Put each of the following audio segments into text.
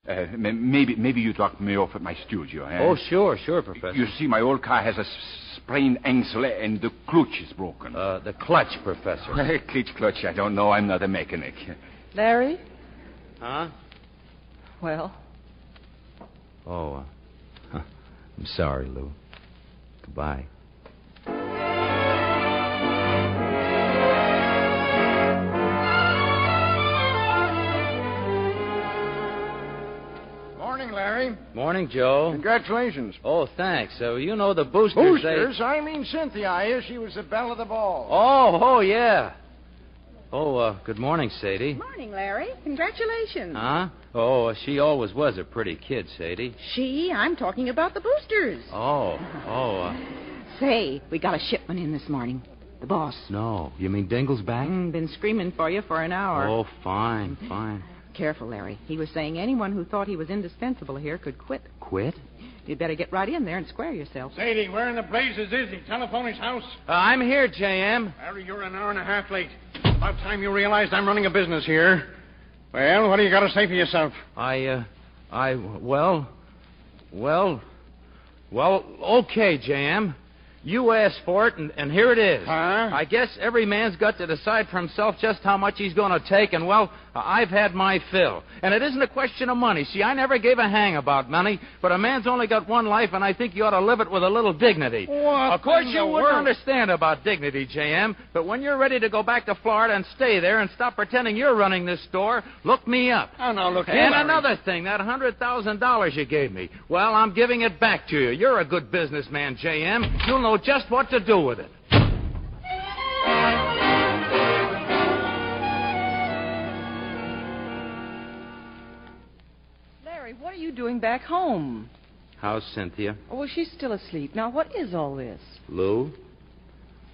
Maybe you drop me off at my studio, eh? Oh, sure, Professor. You see, my old car has a sprained ankle and the clutch is broken. The clutch, Professor. Clutch, I don't know. I'm not a mechanic. Larry? Huh? Well? Oh, I'm sorry, Lou. Goodbye. Morning, Larry. Morning, Joe. Congratulations. Oh, thanks. You know the boosters... Boosters? I mean Cynthia. I hear she was the belle of the ball. Oh, yeah. Oh, good morning, Sadie. Morning, Larry. Congratulations. Huh? Oh, she always was a pretty kid, Sadie. I'm talking about the boosters. Say, we got a shipment in this morning. The boss. No. You mean Dingle's back? Been screaming for you for an hour. Oh, fine. Careful, Larry. He was saying anyone who thought he was indispensable here could quit. Quit? You'd better get right in there and square yourself. Sadie, where in the blazes is he? Telephone his house? I'm here, J.M. Larry, you're an hour and a half late. About time you realized I'm running a business here. Well, what do you got to say for yourself? Well, okay, J.M. You asked for it, and here it is. Huh? I guess every man's got to decide for himself just how much he's going to take, and, well, I've had my fill. And it isn't a question of money. See, I never gave a hang about money, but a man's only got one life, and I think you ought to live it with a little dignity. What? Of course, in you the wouldn't world? understand about dignity, J.M., but when you're ready to go back to Florida and stay there and stop pretending you're running this store, look me up. Oh, no, look here, And Larry. another thing, that $100,000 you gave me. Well, I'm giving it back to you. You're a good businessman, J.M. You'll know just what to do with it. Larry, what are you doing back home? How's Cynthia? Oh, well, she's still asleep. Now, what is all this? Lou,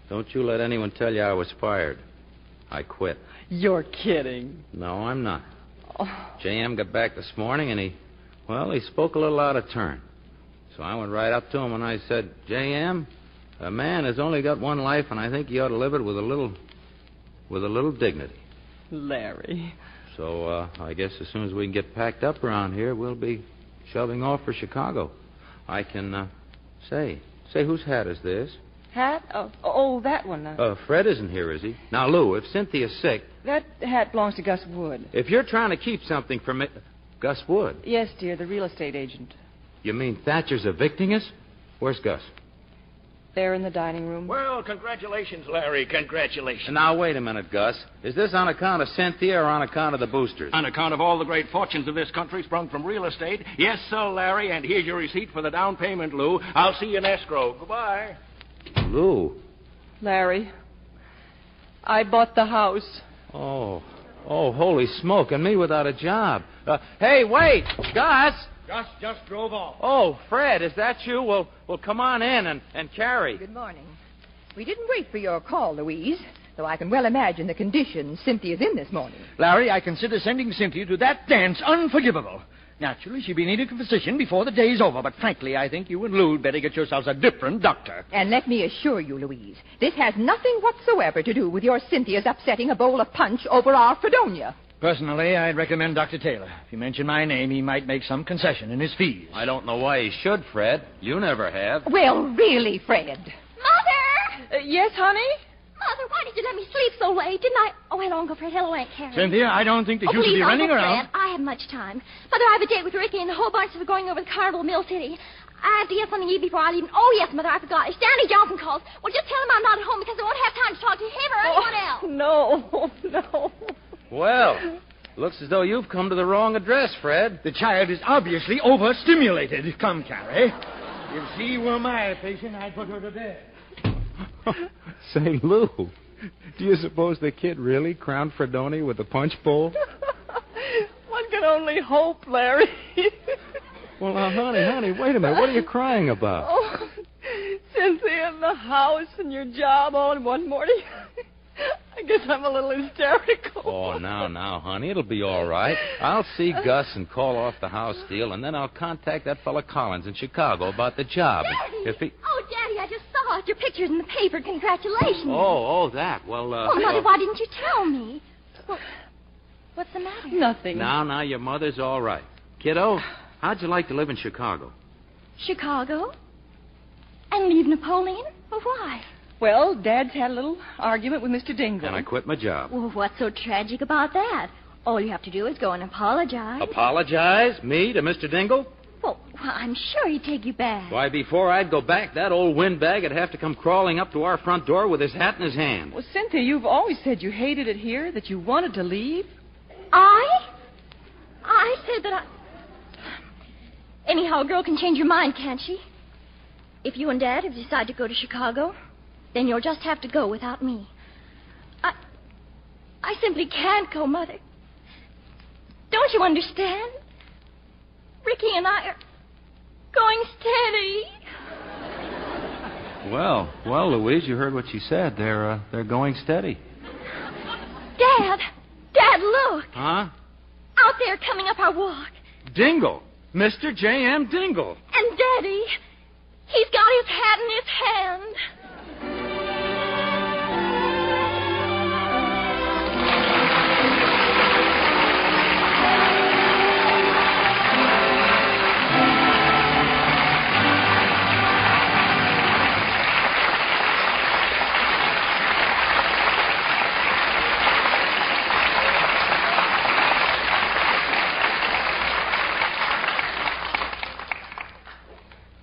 don't you let anyone tell you I was fired. I quit. You're kidding. No, I'm not. Oh, J.M. got back this morning, and he spoke a little out of turn. So I went right up to him, and I said, J.M., a man has only got one life, and I think he ought to live it with a little dignity. Larry. So I guess as soon as we can get packed up around here, we'll be shoving off for Chicago. I can say, whose hat is this? Hat? Oh, that one. Fred isn't here, is he? Now, Lou, if Cynthia's sick... That hat belongs to Gus Wood. If you're trying to keep something from me... Gus Wood? Yes, dear, the real estate agent. You mean Thatcher's evicting us? Where's Gus? There in the dining room. Well, congratulations, Larry. Congratulations. Now, wait a minute, Gus. Is this on account of Cynthia or on account of the boosters? On account of all the great fortunes of this country sprung from real estate. Yes, sir, Larry, and here's your receipt for the down payment, Lou. I'll see you in escrow. Goodbye. Lou. Larry, I bought the house. Oh, holy smoke, and me without a job. Hey, wait! Gus! Gus just drove off. Oh, Fred, is that you? Well, come on in and carry. Good morning. We didn't wait for your call, Louise, though I can well imagine the condition Cynthia's in this morning. Larry, I consider sending Cynthia to that dance unforgivable. Naturally, she'll be needing a physician before the day's over, but frankly, I think you and Lou had better get yourselves a different doctor. And let me assure you, Louise, this has nothing whatsoever to do with your Cynthia's upsetting a bowl of punch over our Fredonia. Personally, I'd recommend Dr. Taylor. If you mention my name, he might make some concession in his fees. I don't know why he should, Fred. You never have. Well, really, Fred. Mother! Yes, honey? Mother, why did you let me sleep so late? Didn't I? Oh, hello, Uncle Fred. Hello, Aunt Carrie. Cynthia, I don't think that you should please, be running Uncle around. Fred, I have much time. Mother, I have a date with Ricky and the whole bunch of going over to Carnival Mill City. I have to get something to eat before I leave. Oh, yes, Mother, I forgot. If Stanley Johnson calls, well, just tell him I'm not at home because I won't have time to talk to him or anyone else. No. Well, looks as though you've come to the wrong address, Fred. The child is obviously overstimulated. Come, Carrie. If she were my patient, I'd put her to bed. Say, Lou, do you suppose the kid really crowned Fredonia with a punch bowl? One can only hope, Larry. Well, now, honey, wait a minute. What are you crying about? Oh, Cynthia and the house and your job all in one morning. I guess I'm a little hysterical. Oh, now, honey, it'll be all right. I'll see Gus and call off the house deal, and then I'll contact that fella Collins in Chicago about the job. Daddy! If he... Oh, Daddy, I just saw it. Your picture's in the paper. Congratulations. Oh, that. Well, Oh, Mother, why didn't you tell me? Well, what's the matter? Nothing. Now, your mother's all right. Kiddo, how'd you like to live in Chicago? Chicago? And leave Napoleon? Well, why? Well, Dad's had a little argument with Mr. Dingle. And I quit my job. Well, what's so tragic about that? All you have to do is go and apologize. Apologize? Me to Mr. Dingle? Well, I'm sure he'd take you back. Why, before I'd go back, that old windbag would have to come crawling up to our front door with his hat in his hand. Well, Cynthia, you've always said you hated it here, that you wanted to leave. I said that Anyhow, a girl can change her mind, can't she? If you and Dad have decided to go to Chicago, then you'll just have to go without me. I simply can't go, Mother. Don't you understand? Ricky and I are going steady. Well, Louise, you heard what she said. They're going steady. Dad, look. Huh? Out there coming up our walk. Dingle. Mr. J.M. Dingle. And Daddy, he's got his hat in his hand.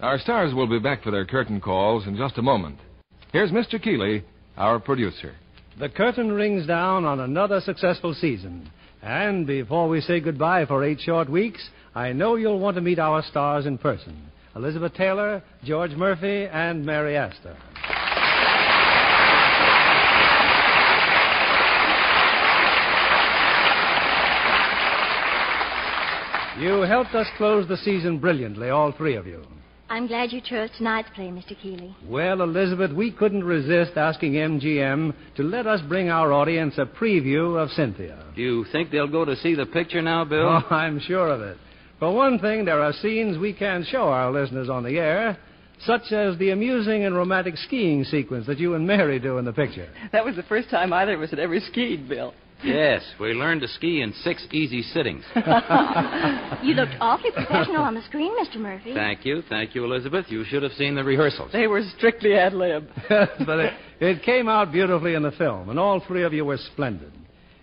Our stars will be back for their curtain calls in just a moment. Here's Mr. Keeley, our producer. The curtain rings down on another successful season. And before we say goodbye for 8 short weeks, I know you'll want to meet our stars in person. Elizabeth Taylor, George Murphy, and Mary Astor. You helped us close the season brilliantly, all 3 of you. I'm glad you chose tonight's play, Mr. Keeley. Well, Elizabeth, we couldn't resist asking MGM to let us bring our audience a preview of Cynthia. Do you think they'll go to see the picture now, Bill? Oh, I'm sure of it. For one thing, there are scenes we can't show our listeners on the air, such as the amusing and romantic skiing sequence that you and Mary do in the picture. That was the first time either of us had ever skied, Bill. Yes, we learned to ski in 6 easy sittings. You looked awfully professional on the screen, Mr. Murphy. Thank you, Elizabeth. You should have seen the rehearsals. They were strictly ad lib. But it came out beautifully in the film, and all 3 of you were splendid.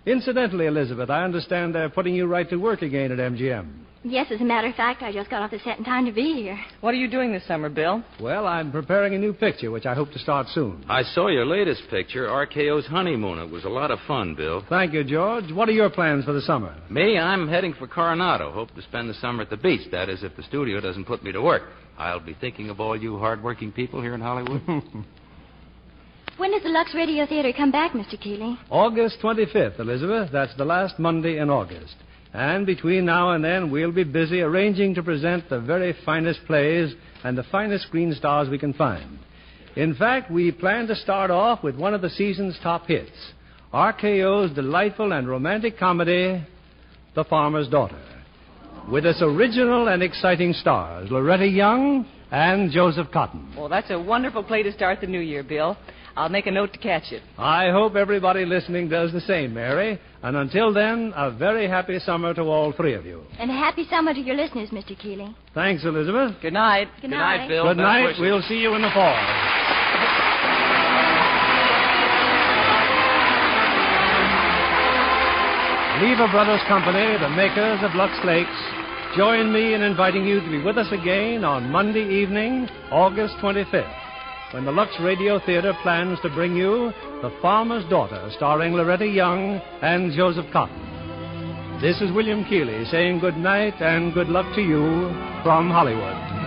Incidentally, Elizabeth, I understand they're putting you right to work again at MGM. Yes, as a matter of fact, I just got off the set in time to be here. What are you doing this summer, Bill? Well, I'm preparing a new picture, which I hope to start soon. I saw your latest picture, RKO's Honeymoon. It was a lot of fun, Bill. Thank you, George. What are your plans for the summer? Me, I'm heading for Coronado. Hope to spend the summer at the beach. That is, if the studio doesn't put me to work. I'll be thinking of all you hard-working people here in Hollywood. When does the Lux Radio Theater come back, Mr. Keeley? August 25th, Elizabeth. That's the last Monday in August. And between now and then, we'll be busy arranging to present the very finest plays and the finest screen stars we can find. In fact, we plan to start off with one of the season's top hits, RKO's delightful and romantic comedy, The Farmer's Daughter, with its original and exciting stars, Loretta Young and Joseph Cotton. Well, that's a wonderful play to start the new year, Bill. I'll make a note to catch it. I hope everybody listening does the same, Mary. And until then, a very happy summer to all 3 of you. And a happy summer to your listeners, Mr. Keeley. Thanks, Elizabeth. Good night. Good night, Bill. Good night. Wishes. We'll see you in the fall. Lever Brothers Company, the makers of Lux Flakes, join me in inviting you to be with us again on Monday evening, August 25th, when the Lux Radio Theater plans to bring you The Farmer's Daughter, starring Loretta Young and Joseph Cotton. This is William Keeley saying good night and good luck to you from Hollywood.